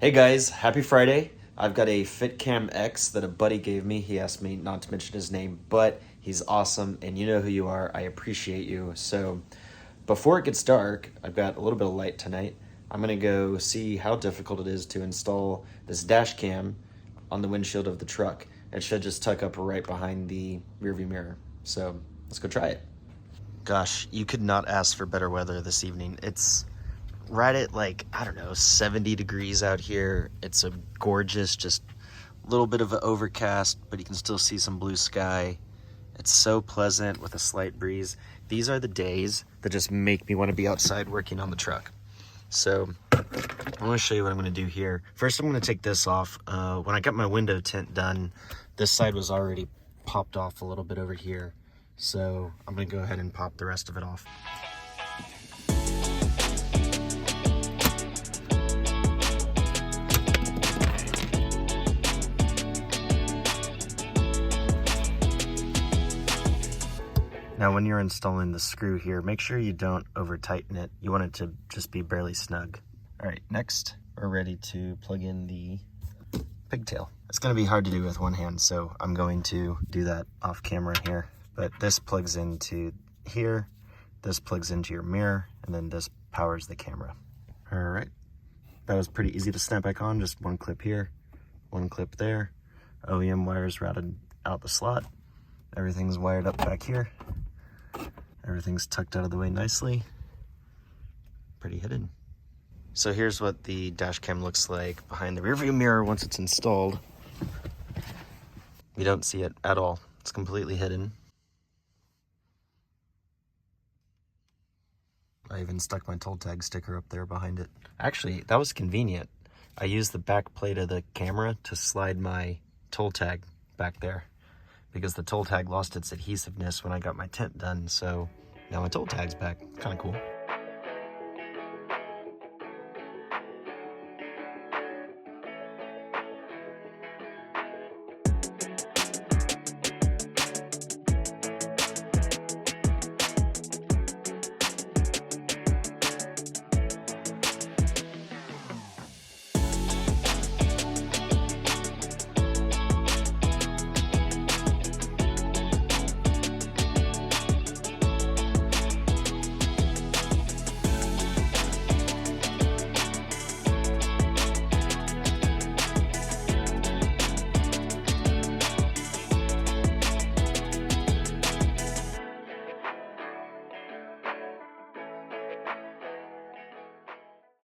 Hey guys, happy Friday. I've got a FITCAMX that a buddy gave me. He asked me not to mention his name, but he's awesome and you know who you are. I appreciate you. So before it gets dark, I've got a little bit of light tonight. I'm gonna go see how difficult it is to install this dash cam on the windshield of the truck. It should just tuck up right behind the rearview mirror. So let's go try it. Gosh, you could not ask for better weather this evening. It's right at like, I don't know, 70 degrees out here. It's a gorgeous, just a little bit of an overcast, but you can still see some blue sky. It's so pleasant with a slight breeze. These are the days that just make me want to be outside working on the truck. So I want to show you what I'm going to do here. First, I'm going to take this off. When I got my window tint done, this side was already popped off a little bit over here. So I'm going to go ahead and pop the rest of it off. Now when you're installing the screw here, make sure you don't over tighten it. You want it to just be barely snug. All right, next we're ready to plug in the pigtail. It's gonna be hard to do with one hand, so I'm going to do that off camera here. But this plugs into here, this plugs into your mirror, and then this powers the camera. All right, that was pretty easy to snap back on. Just one clip here, one clip there. OEM wires routed out the slot. Everything's wired up back here. Everything's tucked out of the way nicely. Pretty hidden. So here's what the dash cam looks like behind the rearview mirror once it's installed. You don't see it at all. It's completely hidden. I even stuck my toll tag sticker up there behind it. Actually, that was convenient. I used the back plate of the camera to slide my toll tag back there, because the toll tag lost its adhesiveness when I got my tint done, so now my toll tag's back. Kind of cool.